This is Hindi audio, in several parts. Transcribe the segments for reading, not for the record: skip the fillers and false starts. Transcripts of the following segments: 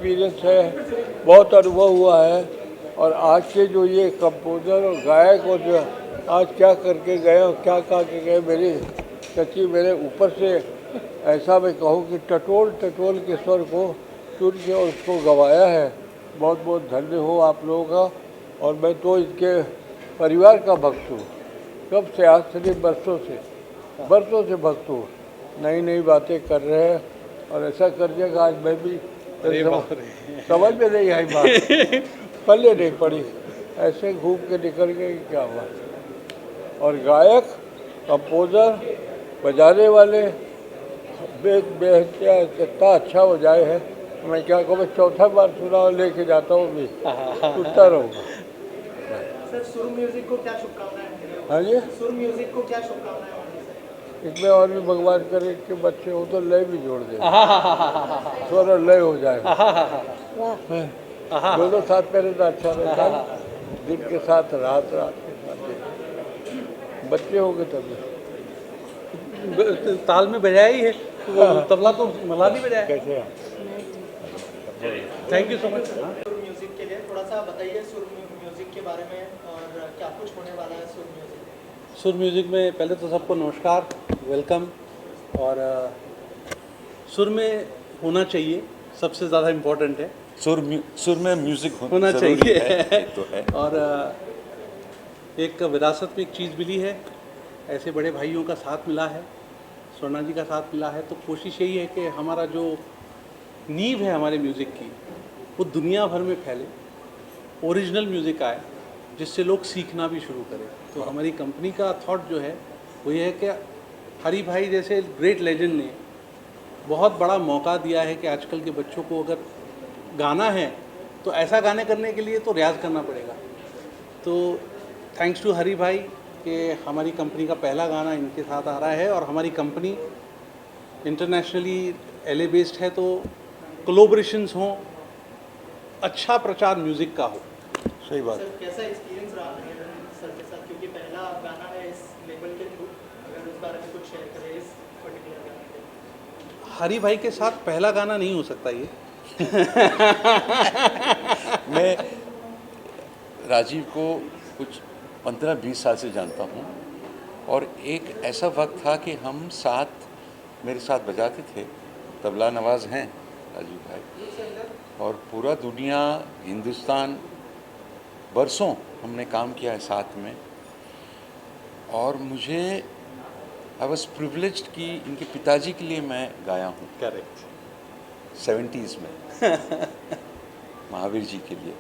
एक्सपीरियंस है, बहुत अनुभव हुआ है। और आज के जो ये कंपोज़र और गायक और जो आज क्या करके गए और क्या कहा के गए, मेरी सच्ची मेरे ऊपर से ऐसा मैं कहूँ कि टटोल टटोल के स्वर को चुन के और उसको गवाया है। बहुत बहुत धन्य हो आप लोगों का। और मैं तो इनके परिवार का भक्त हूँ, कब से, आज से नहीं, बरसों से भक्त हूँ। नई नई बातें कर रहे हैं और ऐसा कर दिया कि आज मैं भी समझ में नहीं आई बात, पल्ले नहीं पड़ी, ऐसे घूम के निकल गए कि क्या हुआ। और गायक, कंपोज़र, बजाने वाले इतना अच्छा बजाए है, मैं क्या कहूँ, मैं चौथा बार सुना और लेके जाता हूँ भी, सुनता रहूँगा। सर सुर म्यूजिक को क्या शुभकामनाएं? हाँ जी, सुर म्यूजिक को क्या शुभकामनाएं होंगी सर? इसमें और भी भगवान करे कि बच्चे हो तो लय भी जोड़ दे, स्वर और लय हो जाएगा। दोनों साथ पहले तो अच्छा रहता है, दिन के साथ रात, रात के साथ दिन। बच्चे हो गए तभी ताल में बजाया ही है, वो तबला तो मलानी बजाया। कैसे हैं? Thank you so much. सुर म्यूजिक के लिए थोड़ा सा बताइए सुर म्यूजिक के बारे में और क्या कुछ होने वाला है सुर म्यूजिक? सुर म्यूज़िक में पहले तो सबको नमस्कार, वेलकम। और सुर में होना चाहिए, सबसे ज़्यादा इम्पोर्टेंट है। सुर में म्यूजिक होना ज़रूरी चाहिए है, तो है। और एक विरासत में एक चीज़ मिली है, ऐसे बड़े भाइयों का साथ मिला है, स्वर्णा जी का साथ मिला है, तो कोशिश यही है कि हमारा जो नींव है हमारे म्यूज़िक की, वो दुनिया भर में फैले, ओरिजिनल म्यूज़िक आए, जिससे लोग सीखना भी शुरू करें। तो हमारी कंपनी का थॉट जो है वो ये है कि हरी भाई जैसे ग्रेट लेजेंड ने बहुत बड़ा मौका दिया है कि आजकल के बच्चों को अगर गाना है तो ऐसा गाने करने के लिए तो रियाज़ करना पड़ेगा। तो थैंक्स टू हरी भाई कि हमारी कंपनी का पहला गाना इनके साथ आ रहा है। और हमारी कंपनी इंटरनेशनली LA बेस्ड है, तो कोलैबोरेशंस हों, अच्छा प्रचार म्यूज़िक का हो। सही बात। सर कैसा एक्सपीरियंस रहा है सर के साथ, क्योंकि पहला गाना है इस लेवल के थ्रू, अगर उस बारे में कुछ शेयर करें इस पर्टिकुलर गाने के? हरी भाई के साथ पहला गाना नहीं हो सकता ये। मैं राजीव को कुछ 15-20 साल से जानता हूँ और एक ऐसा वक्त था कि हम साथ, मेरे साथ बजाते थे। तबला नवाज़ हैं राजीव भाई, और पूरा दुनिया, हिंदुस्तान, बरसों हमने काम किया है साथ में। और मुझे आई वॉज प्रिविलेज्ड कि इनके पिताजी के लिए मैं गाया हूँ। करेक्ट। 70s में महावीर जी के लिए,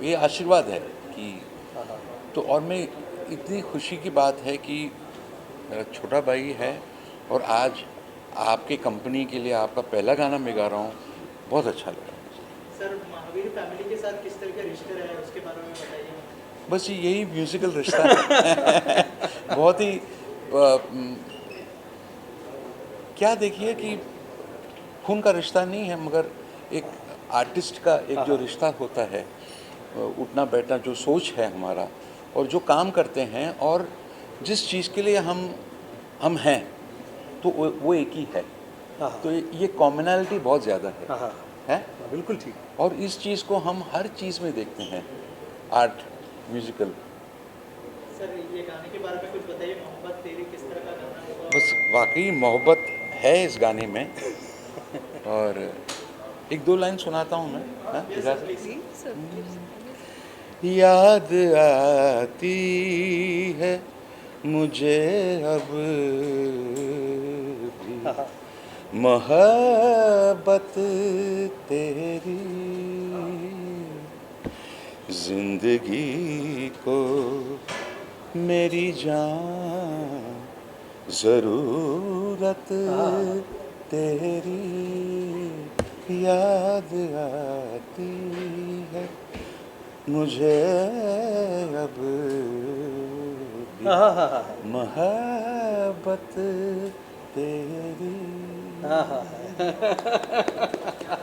ये आशीर्वाद है कि तो। और मैं, इतनी खुशी की बात है कि मेरा छोटा भाई है और आज आपके कंपनी के लिए आपका पहला गाना मैं गा रहा हूँ, बहुत अच्छा लगा। सर महावीर फैमिली के साथ किस तरह के रिश्ते रहे उसके बारे में बताइए। बस यही म्यूज़िकल रिश्ता है। बहुत ही क्या, देखिए कि खून का रिश्ता नहीं है, मगर एक आर्टिस्ट का एक जो रिश्ता होता है, उठना बैठना, जो सोच है हमारा और जो काम करते हैं और जिस चीज़ के लिए हम हैं, तो वो एक ही है। तो ये कॉमनैलिटी बहुत ज़्यादा है? बिल्कुल ठीक। और इस चीज़ को हम हर चीज़ में देखते हैं, आर्ट, म्यूज़िकल। सर ये गाने के बारे में कुछ बताइए, मोहब्बत तेरी किस तरह का गाना होगा? बस वाकई मोहब्बत है इस गाने में। और एक दो लाइन सुनाता हूँ मैं, हाँ? याद आती है मुझे अब भी मोहब्बत तेरी, जिंदगी को मेरी जान ज़रूरत तेरी, याद आती है मुझे अब भी मोहब्बत तेरी।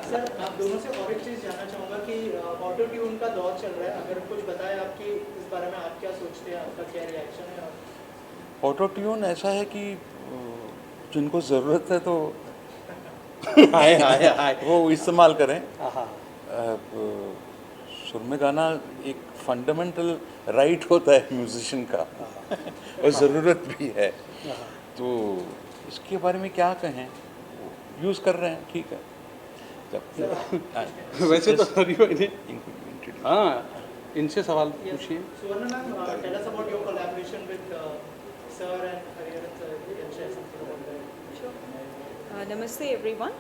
सर आप दोनों से और एक चीज़ जानना चाहूँगा कि ऑटो ट्यून का दौर चल रहा है, अगर कुछ बताएं आपकी इस बारे में, आप क्या सोचते हैं, आपका क्या रिएक्शन है? ऑटो ट्यून ऐसा है कि जिनको ज़रूरत है तो हाय हाय हाय। वो इस्तेमाल करें। हाँ सुर में गाना एक फंडामेंटल राइट होता है म्यूजिशियन का और ज़रूरत भी है, तो इसके बारे में क्या कहें, यूज़ कर रहे हैं, ठीक है। जब वैसे तो हरी भाई ने हाँ इनसे सवाल Yes. पूछिए। Suvarna ma'am, tell us about your collaboration with Sir and Hariharan sir. You can share something about that. Sure. Namaste, everyone.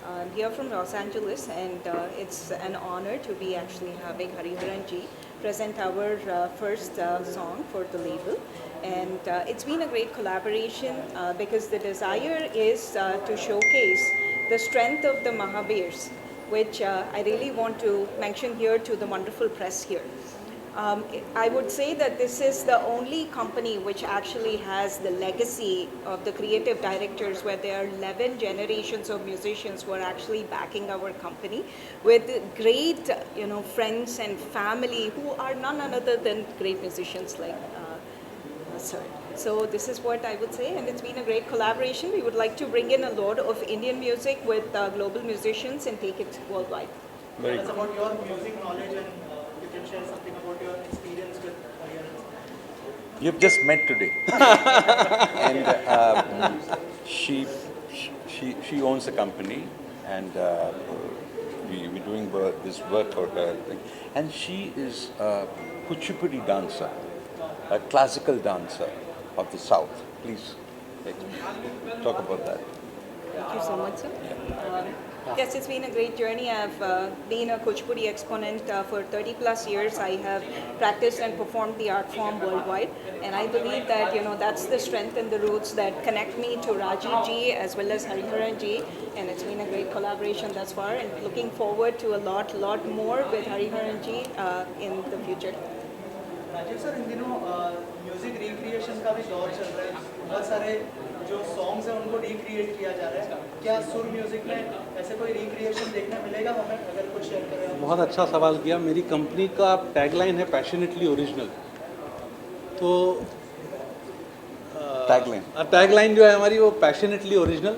I'm here from Los Angeles, and it's an honor to be actually having Hariharan ji present our first song for the label. And it's been a great collaboration because the desire is to showcase the strength of the Mahavirs, which I really want to mention here to the wonderful press here. I would say that this is the only company which actually has the legacy of the creative directors, where there are 11 generations of musicians who are actually backing our company with great, friends and family who are none other than great musicians like Sir. So this is what I would say, and it's been a great collaboration. We would like to bring in a lot of Indian music with global musicians and take it worldwide. Tell us about your music knowledge, and you can share something about your experience with Hariharan sir. You've just met today, and she owns a company, and we're doing this work for her, and she is a Kuchipudi dancer, a classical dancer of the South. Please talk about that. Thank you so much, sir. Yes, it's been a great journey. I've been a Kuchipudi exponent for 30 plus years. I have practiced and performed the art form worldwide, and I believe that that's the strength and the roots that connect me to Rajiv ji as well as Hariharan ji, and it's been a great collaboration thus far. And looking forward to a lot more with Hariharan ji in the future. Rajiv sir, इन दिनों म्यूजिक रिक्रिएशन का भी दौर चल रहा है, बहुत सारे जो सॉन्ग्स हैं उनको रिक्रिएट किया जा रहा है। क्या सुर म्यूजिक में ऐसे कोई रिक्रिएशन देखने मिलेगा हमें, अगर कुछ शेयर करें आप? बहुत अच्छा सवाल किया। मेरी कंपनी का टैगलाइन है पैशनेटली ओरिजिनल। तो टैगलाइन जो है हमारी वो पैशनेटली ओरिजिनल,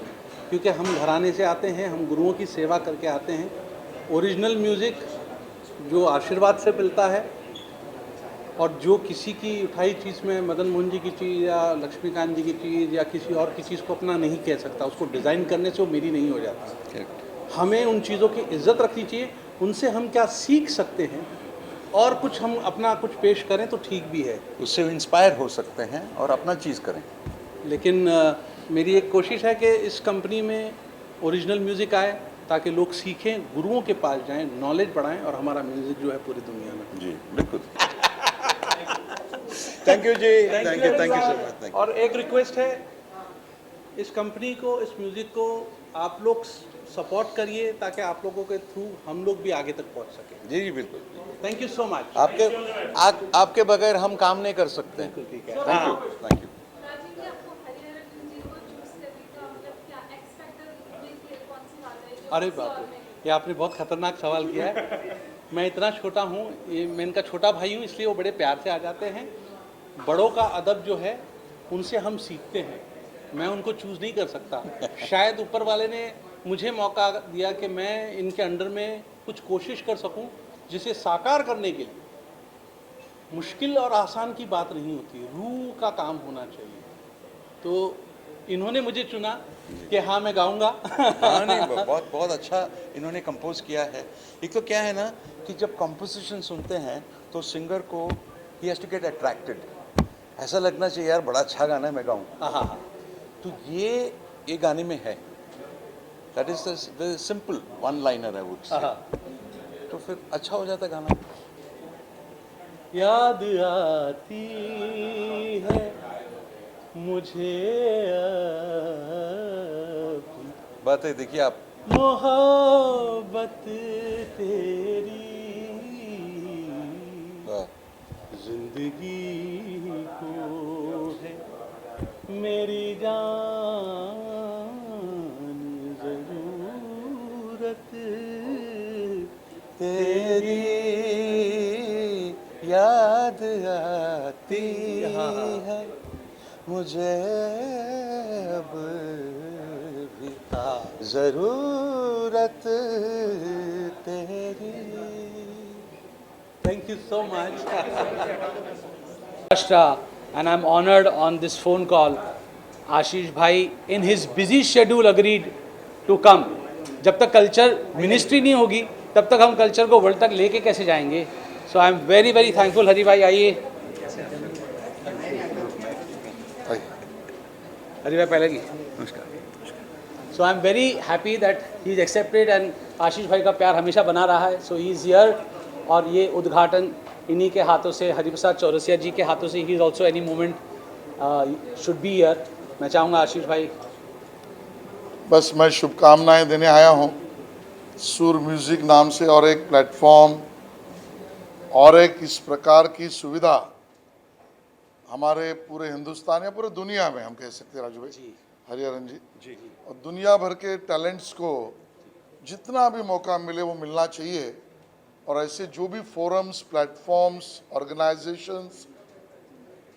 क्योंकि हम घराने से आते हैं, हम गुरुओं की सेवा करके आते हैं। ओरिजिनल म्यूज़िक जो आशीर्वाद से मिलता है, और जो किसी की उठाई चीज़ में मदन मोहन जी की चीज़ या लक्ष्मीकांत जी की चीज़ या किसी और की चीज़ को अपना नहीं कह सकता, उसको डिज़ाइन करने से वो मेरी नहीं हो जाती। हमें उन चीज़ों की इज्जत रखनी चाहिए, उनसे हम क्या सीख सकते हैं और कुछ हम अपना कुछ पेश करें तो ठीक भी है, उससे इंस्पायर हो सकते हैं और अपना चीज़ करें। लेकिन मेरी एक कोशिश है कि इस कंपनी में ओरिजिनल म्यूज़िक आए ताकि लोग सीखें, गुरुओं के पास जाएं, नॉलेज बढ़ाएं और हमारा म्यूज़िक जो है पूरी दुनिया में। जी बिल्कुल। थैंक यू जी, थैंक यू सो मच। और एक रिक्वेस्ट है, इस कंपनी को, इस म्यूज़िक को आप लोग सपोर्ट करिए ताकि आप लोगों के थ्रू हम लोग भी आगे तक पहुंच सकें। जी जी बिल्कुल। Thank you so much. आपके बगैर हम काम नहीं कर सकते। ठीक है। Thank you, thank you. Rajiv ji, आपको हरिहरन जी को चूज करने का मतलब क्या एक्स फैक्टर में कौन सी बात है जो अरे किसी बाप और रे, में? ये आपने बहुत खतरनाक सवाल किया है। मैं इतना छोटा हूँ, ये मैं इनका छोटा भाई हूँ, इसलिए वो बड़े प्यार से आ जाते हैं। बड़ों का अदब जो है उनसे हम सीखते हैं, मैं उनको चूज़ नहीं कर सकता। शायद ऊपर वाले ने मुझे मौका दिया कि मैं इनके अंडर में कुछ कोशिश कर सकूं, जिसे साकार करने के लिए मुश्किल और आसान की बात नहीं होती, रूह का काम होना चाहिए। तो इन्होंने मुझे चुना कि हाँ मैं गाऊंगा। हाँ नहीं, बहुत बहुत अच्छा इन्होंने कंपोज किया है। एक तो क्या है ना कि जब कंपोजिशन सुनते हैं तो सिंगर को ही हैज़ टू गेट अट्रैक्टेड, ऐसा लगना चाहिए यार बड़ा अच्छा गाना है, मैं गाऊँ। हाँ, तो ये गाने में है। That is the simple one liner I would say, तो फिर अच्छा हो जाता गाना। याद आती है मुझे अब बात है, देखिए आप मोहब्बत तेरी, जिंदगी को है मेरी जान जरूरत तेरी याद आती है मुझे अब भी। जरूरत तेरी। Thank you so much. Maharashtra, and I'm honored on this phone call. Ashish Bhai, in his busy schedule, agreed to come. जब तक कल्चर मिनिस्ट्री नहीं होगी तब तक हम कल्चर को वर्ल्ड तक लेके कैसे जाएंगे? So I am very very thankful. Hari भाई आइए. हरि भाई पहले की नमस्कार. So I am very happy that he is accepted and Ashish भाई का प्यार हमेशा बना रहा है. सो ही इज़ हियर और ये उद्घाटन इन्हीं के हाथों से, हरिप्रसाद चौरसिया जी के हाथों से. ही is also any moment should be here. मैं चाहूँगा आशीष भाई. बस मैं शुभकामनाएं देने आया हूं सुर म्यूज़िक नाम से, और एक प्लेटफॉर्म और एक इस प्रकार की सुविधा हमारे पूरे हिंदुस्तान या पूरे दुनिया में, हम कह सकते हैं राजू भाई, हरिहरन जी, और दुनिया भर के टैलेंट्स को जितना भी मौका मिले वो मिलना चाहिए. और ऐसे जो भी फोरम्स, प्लेटफॉर्म्स, ऑर्गेनाइजेशंस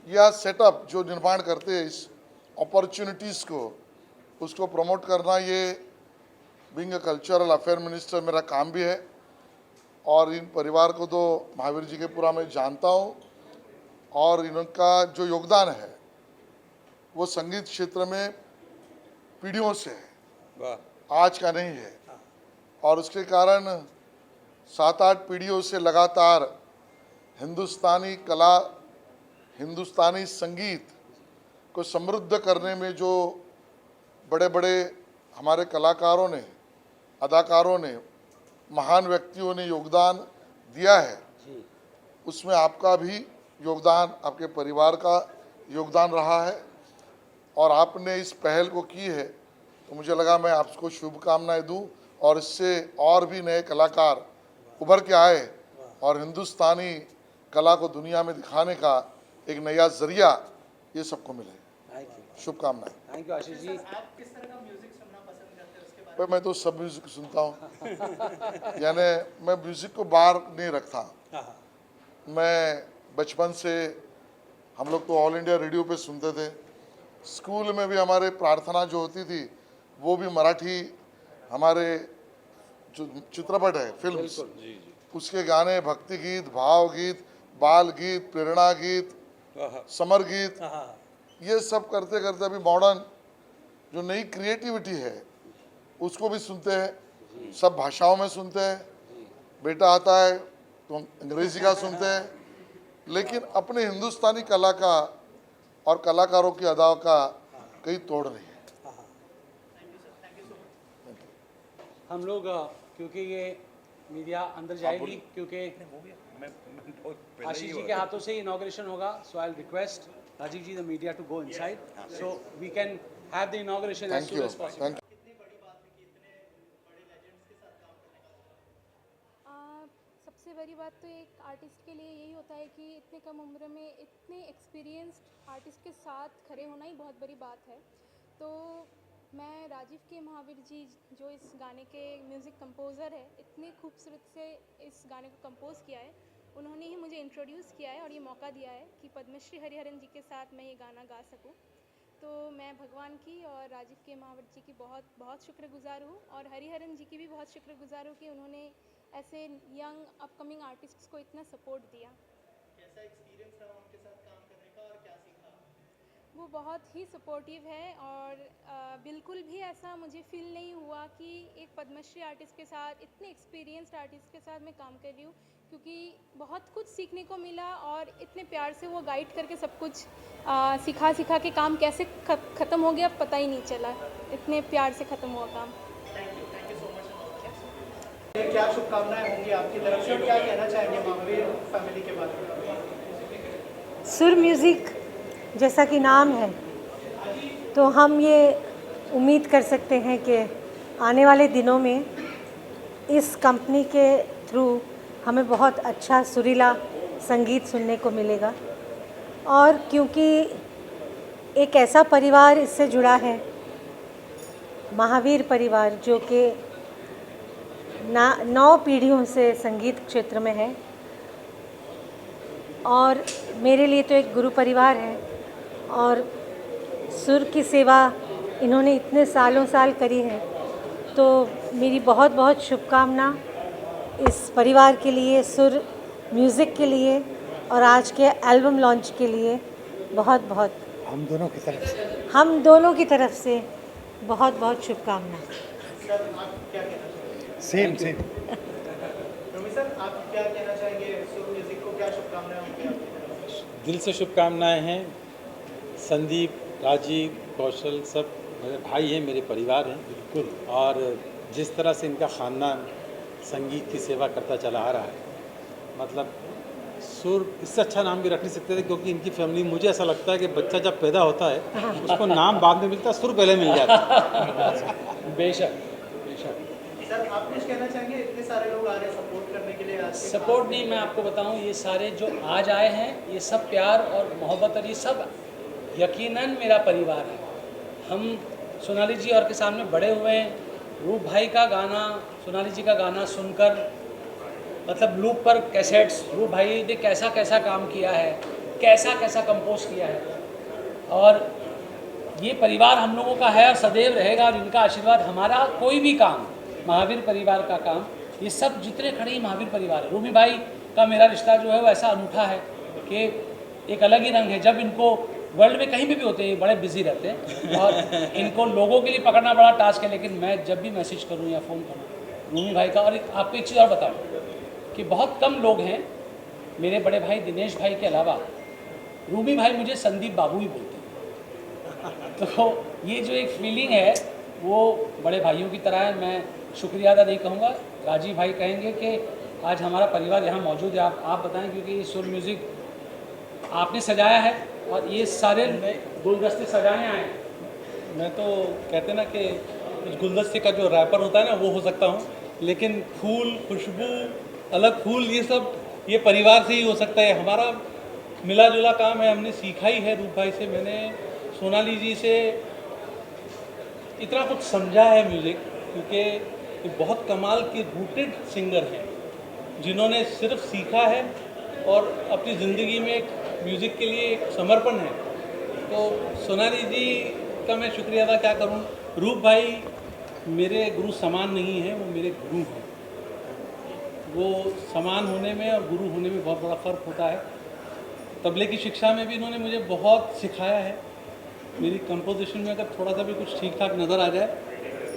या सेटअप जो निर्माण करते हैं इस अपॉर्चुनिटीज़ को, उसको प्रमोट करना, ये being a cultural affair minister मेरा काम भी है. और इन परिवार को तो महावीर जी के पूरा मैं जानता हूँ, और इनका जो योगदान है वो संगीत क्षेत्र में पीढ़ियों से है, आज का नहीं है. और उसके कारण 7-8 पीढ़ियों से लगातार हिंदुस्तानी कला, हिंदुस्तानी संगीत को समृद्ध करने में जो बड़े बड़े हमारे कलाकारों ने, अदाकारों ने, महान व्यक्तियों ने योगदान दिया है, उसमें आपका भी योगदान, आपके परिवार का योगदान रहा है. और आपने इस पहल को की है तो मुझे लगा मैं आपको शुभकामनाएं दूं, और इससे और भी नए कलाकार उभर के आए और हिंदुस्तानी कला को दुनिया में दिखाने का एक नया जरिया ये सबको मिले. शुभकामनाएं. Thank you Ashish ji. आप किस तरह का म्यूजिक सुनना पसंद करते हैं उसके बारे पर मैं तो सब म्यूज़िक सुनता हूँ. यानी मैं म्यूज़िक को बाहर नहीं रखता. मैं बचपन से, हम लोग तो ऑल इंडिया रेडियो पे सुनते थे. स्कूल में भी हमारे प्रार्थना जो होती थी वो भी मराठी, हमारे जो चित्रपट है, फिल्म्स, उसके गाने, भक्ति गीत, भाव गीत, बाल गीत, प्रेरणा गीत, समर गीत, ये सब करते करते अभी मॉडर्न जो नई क्रिएटिविटी है उसको भी सुनते हैं. सब भाषाओं में सुनते हैं. बेटा आता है तो अंग्रेजी का सुनते हैं, लेकिन अपने हिंदुस्तानी कला का और कलाकारों की अदाओं का कहीं तोड़ नहीं है. हम लोग क्योंकि ये मीडिया अंदर जाएगी, क्योंकि आशीष जी के हाथों से इनॉग्रेशन होगा. So I will request Rajiv ji, the media, to go inside so we can have the inauguration as thank soon you. As possible. Thank सबसे बड़ी बात तो एक आर्टिस्ट के लिए यही होता है कि इतने कम उम्र में इतने एक्सपीरियंस्ड आर्टिस्ट के साथ खड़े होना ही बहुत बड़ी बात है. तो मैं राजीव के महावीर जी, जो इस गाने के म्यूज़िक कंपोज़र है, इतने खूबसूरत से इस गाने को कंपोज़ किया है, उन्होंने ही मुझे इंट्रोड्यूस किया है और ये मौका दिया है कि पद्मश्री हरिहरन जी के साथ मैं ये गाना गा सकूं. तो मैं भगवान की और राजीव के महावीर जी की बहुत बहुत शुक्रगुजार हूँ, और हरिहरन जी की भी बहुत शुक्रगुजार हूँ कि उन्होंने ऐसे यंग अपकमिंग आर्टिस्ट्स को इतना सपोर्ट दिया. कैसा एक्सपीरियंस रहा उनके साथ काम करने का और क्या सीखा? वो बहुत ही सपोर्टिव है, और बिल्कुल भी ऐसा मुझे फील नहीं हुआ कि एक पद्मश्री आर्टिस्ट के साथ, इतने एक्सपीरियंस्ड आर्टिस्ट के साथ मैं काम कर रही हूँ, क्योंकि बहुत कुछ सीखने को मिला. और इतने प्यार से वो गाइड करके सब कुछ सिखा के काम कैसे ख़त्म हो गया पता ही नहीं चला. इतने प्यार से ख़त्म हुआ काम. Thank you so much. क्या शुभकामनाएं होंगी आपकी तरफ से, और क्या कहना चाहेंगे महावीर फैमिली के बारे में? सुर म्यूज़िक जैसा कि नाम है, तो हम ये उम्मीद कर सकते हैं कि आने वाले दिनों में इस कंपनी के थ्रू हमें बहुत अच्छा सुरीला संगीत सुनने को मिलेगा. और क्योंकि एक ऐसा परिवार इससे जुड़ा है, महावीर परिवार, जो कि 9 पीढ़ियों से संगीत क्षेत्र में है, और मेरे लिए तो एक गुरु परिवार है. और सुर की सेवा इन्होंने इतने सालों साल करी है, तो मेरी बहुत बहुत शुभकामना इस परिवार के लिए, सुर म्यूज़िक के लिए और आज के एल्बम लॉन्च के लिए बहुत बहुत हम दोनों की तरफ से बहुत बहुत शुभकामनाएं। सेम रोमी सर, आप क्या कहना चाहेंगे? सुर म्यूजिक को क्या शुभकामनाएं होंगी आपकी? दिल से शुभकामनाएं हैं। संदीप, राजीव, कौशल सब मेरे भाई हैं, मेरे परिवार हैं बिल्कुल। और जिस तरह से इनका ख़ानदान संगीत की सेवा करता चला आ रहा है, मतलब सुर इससे अच्छा नाम भी रख नहीं सकते थे, क्योंकि इनकी फैमिली, मुझे ऐसा लगता है कि बच्चा जब पैदा होता है उसको नाम बाद में मिलता है, सुर पहले मिल जाता है। बेशक। सर, आप कुछ कहना चाहेंगे? इतने सारे लोग आ रहे हैं सपोर्ट करने के लिए। आज सपोर्ट नहीं, मैं आपको बताऊं, ये सारे जो आज आए हैं ये सब प्यार और मोहब्बत, और ये सब यकीनन मेरा परिवार है। हम सोनाली जी और के सामने बड़े हुए हैं। रूप भाई का गाना, सोनाली जी का गाना सुनकर, मतलब लूप पर कैसेट्स, रूप भाई ने कैसा कैसा काम किया है, कैसा कैसा कंपोज किया है, और ये परिवार हम लोगों का है और सदैव रहेगा। और इनका आशीर्वाद, हमारा कोई भी काम, महावीर परिवार का काम, ये सब जितने खड़े ही महावीर परिवार है। रूमी भाई का मेरा रिश्ता जो है वो ऐसा अनूठा है कि एक अलग ही रंग है। जब इनको वर्ल्ड में कहीं भी होते हैं, बड़े बिजी रहते हैं और इनको लोगों के लिए पकड़ना बड़ा टास्क है, लेकिन मैं जब भी मैसेज करूं या फ़ोन करूं रूमी भाई का। और आपको एक चीज़ और बताऊं कि बहुत कम लोग हैं मेरे बड़े भाई दिनेश भाई के अलावा, रूमी भाई मुझे संदीप बाबू ही बोलते हैं। तो ये जो एक फीलिंग है वो बड़े भाइयों की तरह है। मैं शुक्रिया अदा नहीं कहूँगा, राजीव भाई कहेंगे कि आज हमारा परिवार यहाँ मौजूद है। आप बताएं, क्योंकि ये सुर म्यूज़िक आपने सजाया है और ये सारे गुलदस्ते सजाने आए। मैं तो कहते ना कि उस गुलदस्ते का जो रैपर होता है ना, वो हो सकता हूँ, लेकिन फूल, खुशबू, अलग फूल, ये सब ये परिवार से ही हो सकता है। हमारा मिला जुला काम है, हमने सीखा ही है। रूप भाई से मैंने, सोनाली जी से इतना कुछ समझा है म्यूज़िक, क्योंकि ये बहुत कमाल के रूटेड सिंगर हैं जिन्होंने सिर्फ सीखा है और अपनी ज़िंदगी में एक म्यूज़िक के लिए एक समर्पण है। तो सोनाली जी का मैं शुक्रिया अदा क्या करूं। रूप भाई मेरे गुरु समान नहीं हैं, वो मेरे गुरु हैं। वो समान होने में और गुरु होने में बहुत बड़ा फ़र्क होता है। तबले की शिक्षा में भी इन्होंने मुझे बहुत सिखाया है। मेरी कंपोजिशन में अगर थोड़ा सा भी कुछ ठीक ठाक नज़र आ जाए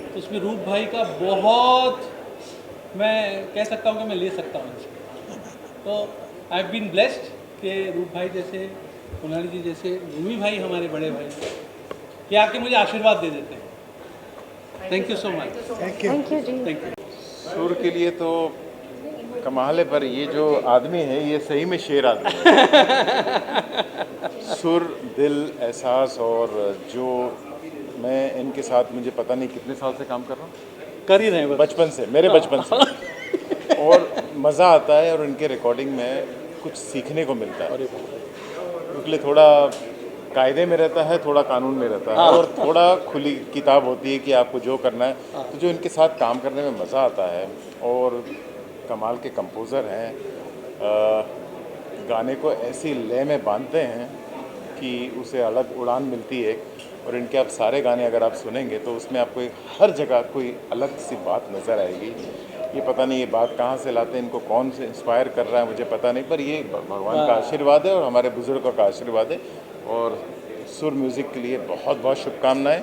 तो उसमें रूप भाई का बहुत, मैं कह सकता हूँ कि मैं ले सकता हूँ इनसे। तो आई हैव बीन ब्लेस्ड कि रूप भाई जैसे, सोनाली जी जैसे, रूमी भाई हमारे बड़े भाई, ये आके मुझे आशीर्वाद दे देते हैं। Thank you so much. Thank you जी। Thank you. सुर के लिए तो कमाल है, पर ये जो आदमी है ये सही में शेर आदमी है। सुर, दिल, एहसास, और जो मैं इनके साथ, मुझे पता नहीं कितने साल से काम कर रहा हूँ, कर ही रहे हैं बचपन से, मेरे बचपन से। और मज़ा आता है और इनके रिकॉर्डिंग में कुछ सीखने को मिलता है। इसलिए थोड़ा कायदे में रहता है, थोड़ा कानून में रहता है, और थोड़ा खुली किताब होती है कि आपको जो करना है। तो जो इनके साथ काम करने में मज़ा आता है, और कमाल के कंपोज़र हैं, गाने को ऐसी लय में बांधते हैं कि उसे अलग उड़ान मिलती है। और इनके आप सारे गाने अगर आप सुनेंगे तो उसमें आपको हर जगह कोई अलग सी बात नज़र आएगी। ये पता नहीं ये बात कहाँ से लाते हैं, इनको कौन से इंस्पायर कर रहा है मुझे पता नहीं, पर ये भगवान का आशीर्वाद है और हमारे बुज़ुर्गों का आशीर्वाद है। और सुर म्यूज़िक के लिए बहुत बहुत शुभकामनाएं।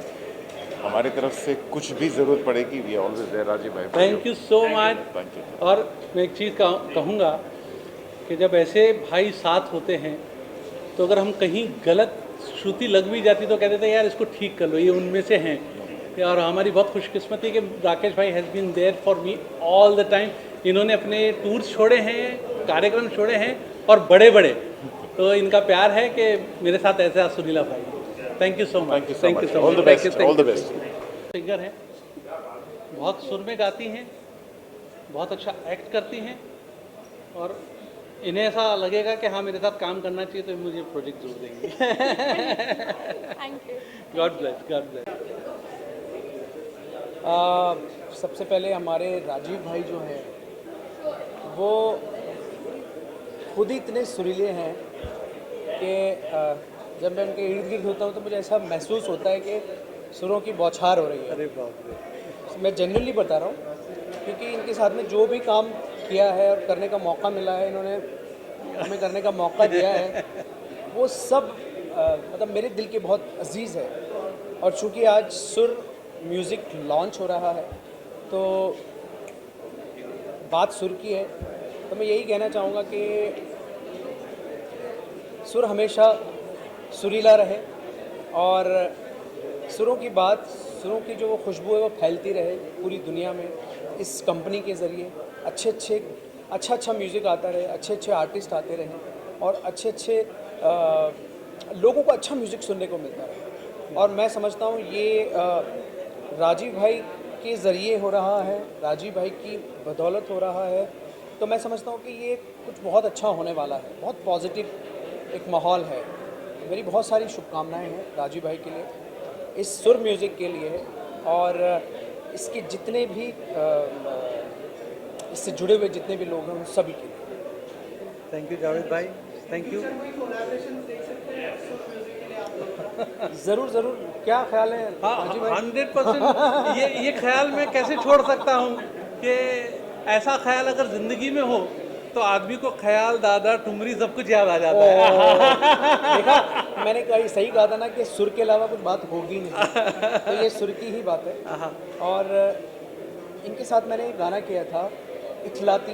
हमारी तरफ से कुछ भी ज़रूरत पड़ेगी, वी ऑलवेज देयर। राजीव भाई, thank you so much. Thank you. और मैं एक चीज़ कहूँगा कि जब ऐसे भाई साथ होते हैं तो अगर हम कहीं गलत श्रुति लग भी जाती तो कहते थे यार इसको ठीक कर लो, ये उनमें से हैं। और हमारी बहुत खुशकिस्मती कि राकेश भाई has been there for me all the time. इन्होंने अपने टूर्स छोड़े हैं, कार्यक्रम छोड़े हैं, और बड़े बड़े, तो इनका प्यार है कि मेरे साथ ऐसा सुनीला भाई। Thank you so much. Thank you so much. All the best, all the best. Singer हैं, बहुत सुर में गाती हैं, बहुत अच्छा एक्ट करती हैं, और इन्हें ऐसा लगेगा कि हाँ मेरे साथ काम करना चाहिए तो मुझे प्रोजेक्ट जोड़ देंगे। Thank you. God bless, God bless. सबसे पहले हमारे राजीव भाई जो हैं वो खुद ही इतने सुरीले हैं कि जब मैं उनके इर्द गिर्द होता हूँ तो मुझे ऐसा महसूस होता है कि सुरों की बौछार हो रही है। अरे बाप रे। मैं जेन्युइनली बता रहा हूँ, क्योंकि इनके साथ में जो भी काम किया है और करने का मौका मिला है, इन्होंने हमें करने का मौका दिया है, वो सब मतलब मेरे दिल के बहुत अजीज़ है। और चूँकि आज सुर म्यूज़िक लॉन्च हो रहा है, तो बात सुर की है, तो मैं यही कहना चाहूँगा कि सुर हमेशा सुरीला रहे और सुरों की बात, सुरों की जो खुशबू है वो फैलती रहे पूरी दुनिया में। इस कंपनी के ज़रिए अच्छा म्यूज़िक आता रहे, अच्छे आर्टिस्ट आते रहें और अच्छे लोगों को अच्छा म्यूज़िक सुनने को मिलता रहे। और मैं समझता हूँ ये राजीव भाई के ज़रिए हो रहा है, राजीव भाई की बदौलत हो रहा है। तो मैं समझता हूँ कि ये कुछ बहुत अच्छा होने वाला है, बहुत पॉजिटिव एक माहौल है। मेरी बहुत सारी शुभकामनाएं हैं राजीव भाई के लिए, इस सुर म्यूज़िक के लिए और इसके जितने भी इससे जुड़े हुए जितने भी लोग हैं उन सभी के लिए। थैंक यू जावेद भाई, थैंक यू। ज़रूर, क्या ख्याल है? हाँ, 100% ये ख्याल मैं कैसे छोड़ सकता हूँ कि ऐसा ख्याल अगर ज़िंदगी में हो तो आदमी को ख्याल, दादा, ठुमरी सब कुछ याद आ जाता है। देखा, मैंने सही कहा था ना कि सुर के अलावा कुछ बात होगी नहीं, तो ये सुर की ही बात है। और इनके साथ मैंने एक गाना किया था इखलाती,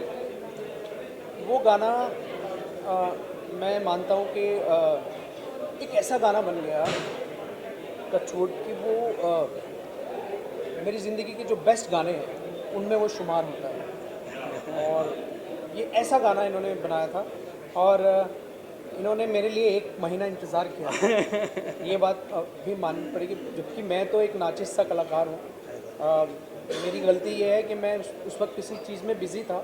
वो गाना मैं मानता हूँ कि एक ऐसा गाना बन गया कछोट कि वो मेरी ज़िंदगी के जो बेस्ट गाने हैं उनमें वो शुमार होता है। और ये ऐसा गाना इन्होंने बनाया था और इन्होंने मेरे लिए 1 महीना इंतज़ार किया। ये बात भी माननी पड़ेगी, जबकि मैं तो एक नाचिस सा कलाकार हूँ। मेरी गलती ये है कि मैं उस वक्त किसी चीज़ में बिज़ी था,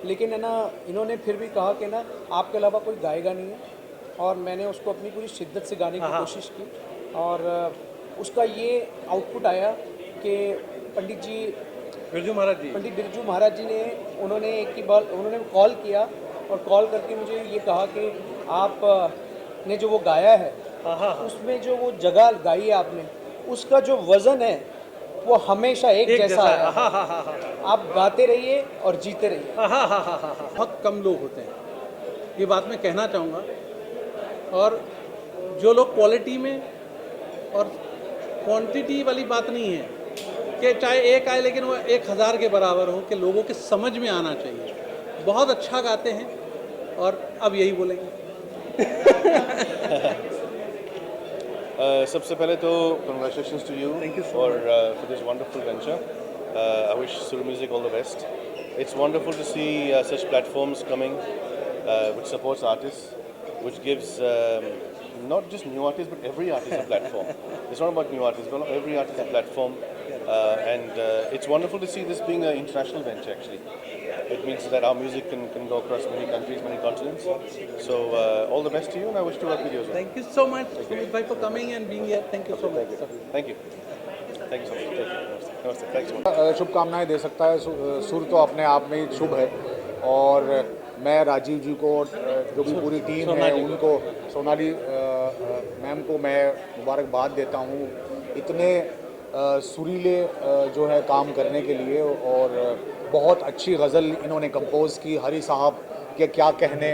लेकिन है ना इन्होंने फिर भी कहा कि ना आपके अलावा कोई गाएगा नहीं है, और मैंने उसको अपनी पूरी शिद्दत से गाने की कोशिश की और उसका ये आउटपुट आया कि पंडित बिरजू महाराज जी ने उन्होंने उन्होंने कॉल किया और कॉल करके मुझे ये कहा कि आप ने जो वो गाया है उसमें जो वो जगह गाई है आपने, उसका जो वज़न है वो हमेशा एक जैसा है। आप गाते रहिए और जीते रहिए। बहुत कम लोग होते हैं, ये बात मैं कहना चाहूँगा। और जो लोग क्वालिटी में और क्वांटिटी वाली बात नहीं है कि चाहे एक आए लेकिन वो 1000 के बराबर हो, कि लोगों के समझ में आना चाहिए। बहुत अच्छा गाते हैं और अब यही बोलेंगे। सबसे पहले तो congratulations to you for this wonderful venture. I wish Sur Music all the best. It's wonderful to see such platforms coming which supports artists, which gives not just new artists but every artist a platform. It's not about new artists, but every artist a platform. And it's wonderful to see this being an international venture actually. It means that our music can go across many countries, many continents. So all the best to you, and I wish to work with you as well. Thank you so much, Sumit bhai, for coming and being here. Thank you so much. Thank you. Thank you so much. Namaste. Thanks so much. शुभकामनाएं दे सकता है। सुर तो अपने आप में ही शुभ है और मैं राजीव जी को जो भी पूरी टीम है उनको, सोनाली मैम को मैं मुबारकबाद देता हूँ इतने सुरीले जो है काम करने के लिए। और बहुत अच्छी गज़ल इन्होंने कंपोज़ की, हरी साहब के क्या कहने,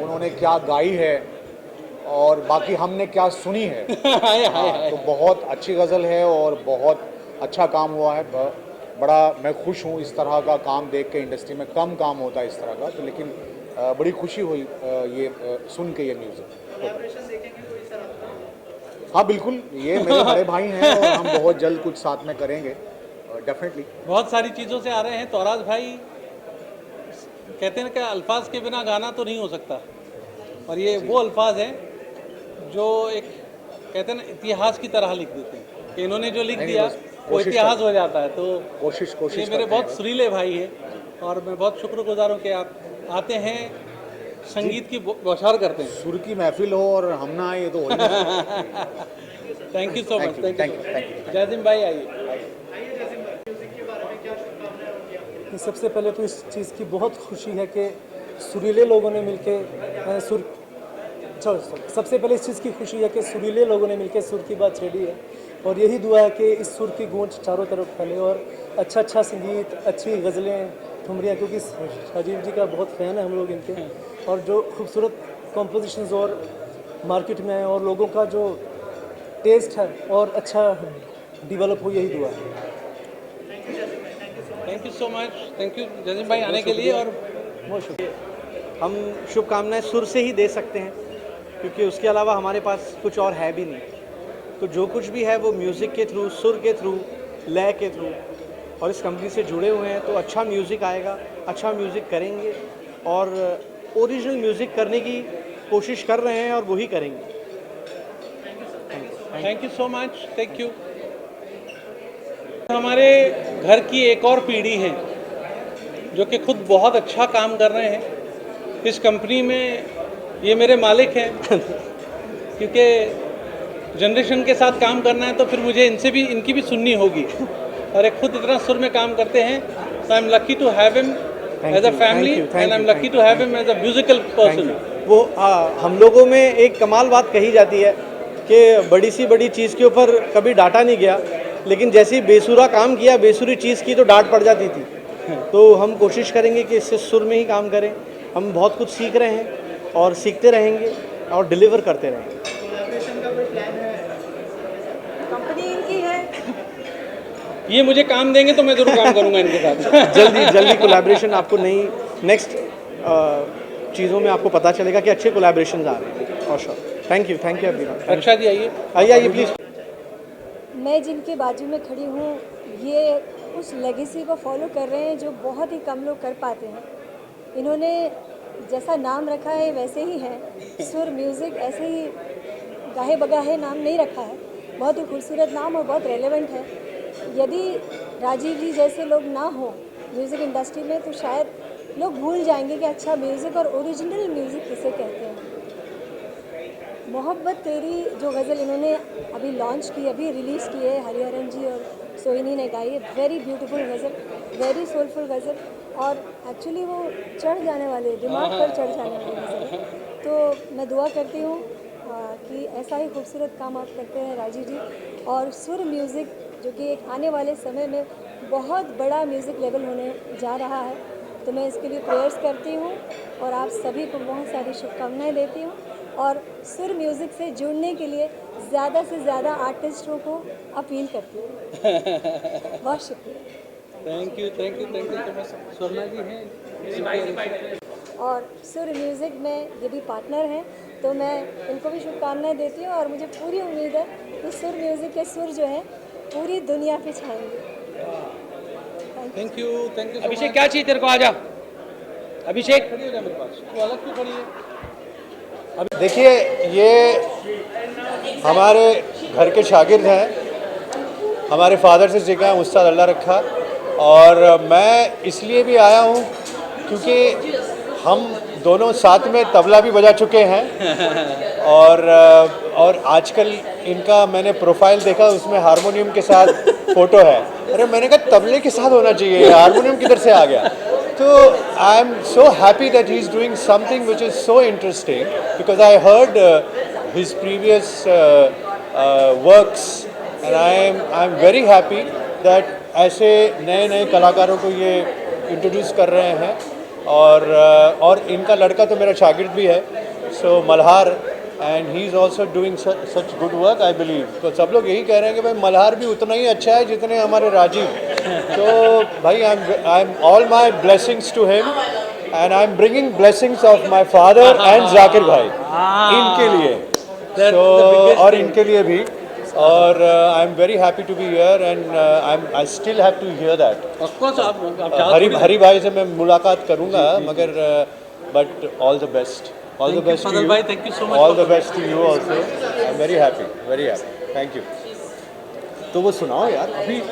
उन्होंने क्या गाई है और बाकी हमने क्या सुनी है। तो बहुत अच्छी गज़ल है और बहुत अच्छा काम हुआ है। बड़ा मैं खुश हूँ, इस तरह का काम देख के इंडस्ट्री में कम काम होता है इस तरह का, तो लेकिन बड़ी खुशी हुई ये सुन के ये म्यूज़िक। हाँ बिल्कुल, ये मेरे बड़े भाई हैं और हम बहुत जल्द कुछ साथ में करेंगे डेफिनेटली। बहुत सारी चीज़ों से आ रहे हैं। तौराज भाई कहते हैं कि अल्फाज के बिना गाना तो नहीं हो सकता, और ये वो अल्फाज हैं जो एक कहते हैं ना इतिहास की तरह लिख देते हैं कि इन्होंने जो लिख दिया वो इतिहास हो जाता है। तो कोशिश ये मेरे बहुत सुरीले भाई हैं और मैं बहुत शुक्रगुजार हूँ कि आप आते हैं, संगीत की बौछार करते हैं। सुर की महफिल हो और हम ना आए तो thank you so much. Thank you. Jasim भाई आइए। सबसे पहले तो इस चीज़ की बहुत खुशी है कि सुरीले लोगों ने मिलके सबसे पहले इस चीज़ की खुशी है कि सुरीले लोगों ने मिलके सुर की बात छेड़ी है और यही दुआ है कि इस सुर की गूंज चारों तरफ फैले और अच्छा अच्छा संगीत, अच्छी गज़लें, ठुमरियाँ, क्योंकि राजीव जी का बहुत फ़ैन है हम लोग इनके, और जो खूबसूरत कॉम्पोजिशंस और मार्केट में है और लोगों का जो टेस्ट है और अच्छा डेवलप हो, यही दुआ है। Thank you so much, thank you Jazim भाई आने के लिए। और बहुत शुक्रिया। हम शुभकामनाएं सुर से ही दे सकते हैं, क्योंकि उसके अलावा हमारे पास कुछ और है भी नहीं। तो जो कुछ भी है वो म्यूज़िक के थ्रू, सुर के थ्रू, लय के थ्रू, और इस कंपनी से जुड़े हुए हैं तो अच्छा म्यूज़िक आएगा, अच्छा म्यूज़िक करेंगे और ओरिजिनल म्यूज़िक करने की कोशिश कर रहे हैं और वही करेंगे। Thank you so much, thank you. हमारे घर की एक और पीढ़ी है जो कि खुद बहुत अच्छा काम कर रहे हैं इस कंपनी में। ये मेरे मालिक हैं क्योंकि जनरेशन के साथ काम करना है तो फिर मुझे इनकी भी सुननी होगी, और एक खुद इतना सुर में काम करते हैं। So I am lucky to have him as a family and I am lucky to have him as a musical person. वो हम लोगों में एक कमाल बात कही जाती है कि बड़ी सी बड़ी चीज़ के ऊपर कभी डांटा नहीं गया, लेकिन जैसे ही बेसुरा काम किया, बेसुरी चीज़ की तो डांट पड़ जाती थी। तो हम कोशिश करेंगे कि इससे सुर में ही काम करें। हम बहुत कुछ सीख रहे हैं और सीखते रहेंगे और डिलीवर करते रहेंगे। कंपनी इनकी है, ये मुझे काम देंगे तो मैं जरूर काम करूंगा इनके साथ। जल्दी कोलैबोरेशन आपको नई नेक्स्ट चीज़ों में आपको पता चलेगा कि अच्छे कोलैबोरेशन आ रहे हैं। और श्योर, थैंक यू एवरीवन। रक्षा जी आइए आइए प्लीज़। मैं जिनके बाजू में खड़ी हूँ ये उस लेगेसी को फॉलो कर रहे हैं जो बहुत ही कम लोग कर पाते हैं। इन्होंने जैसा नाम रखा है वैसे ही है, सुर म्यूज़िक ऐसे ही गाहे बगाहे नाम नहीं रखा है, बहुत ही खूबसूरत नाम और बहुत रेलेवेंट है। यदि राजीव जी जैसे लोग ना हो म्यूज़िक इंडस्ट्री में तो शायद लोग भूल जाएंगे कि अच्छा म्यूज़िक और ओरिजिनल म्यूज़िक किसे कहते हैं। मोहब्बत तेरी जो गज़ल इन्होंने अभी लॉन्च की, अभी रिलीज़ की है, हरिहरन जी और सोहिनी ने गाई है। वेरी ब्यूटीफुल गज़ल, वेरी सोलफुल गज़ल, और एक्चुअली वो चढ़ जाने वाले, दिमाग पर चढ़ जाने वाली गज़ल है। तो मैं दुआ करती हूँ कि ऐसा ही खूबसूरत काम आप करते हैं राजीव जी, और सुर म्यूज़िक जो कि एक आने वाले समय में बहुत बड़ा म्यूज़िक लेवल होने जा रहा है, तो मैं इसके लिए प्रेयर्स करती हूँ और आप सभी को बहुत सारी शुभकामनाएं देती हूँ। और सुर म्यूज़िक से जुड़ने के लिए ज़्यादा से ज़्यादा आर्टिस्टों को अपील करती हूँ। बहुत शुक्रिया। Thank you so much. Swarna ji हैं और सुर म्यूज़िक में ये भी पार्टनर हैं, तो मैं इनको भी शुभकामनाएं देती हूँ और मुझे पूरी उम्मीद है कि सुर म्यूज़िक के सुर जो है पूरी दुनिया पे छाएंगे। Thank you. अभिषेक क्या चाहिए तेरे को? आजा अभिषेक। खड़ी हो जा मेरे पास, तू अलग क्यों खड़ी है? देखिए, ये हमारे घर के शागिर्द हैं, हमारे फादर से सीखा है, उस्ताद अल्लाह रखा। और मैं इसलिए भी आया हूँ क्योंकि हम दोनों साथ में तबला भी बजा चुके हैं और आजकल इनका मैंने प्रोफाइल देखा, उसमें हारमोनियम के साथ फ़ोटो है। अरे मैंने कहा तबले के साथ होना चाहिए, हारमोनियम किधर से आ गया? तो I am so happy that he is doing something which is so interesting, because I heard his previous works and I am very happy that ऐसे नए कलाकारों को ये इंट्रोड्यूस कर रहे हैं। और इनका लड़का तो मेरा शागिर्द भी है, so Malhar, and he is also doing such good work I believe. तो सब लोग यही कह रहे हैं कि भाई मल्हार भी उतना ही अच्छा है जितने हमारे राजीव। तो भाई I am all my blessings to him and I am bringing blessings of my father and Zakir भाई इनके लिए, so, और इनके लिए भी। और I am very happy to be here and I still have to hear that. Of course आप हरी भाई से मैं मुलाकात करूंगा, मगर but all the best, all the best to you भाई, thank you so much. All the best to you also. I am very happy, thank you. तो वो सुनाओ यार अभी।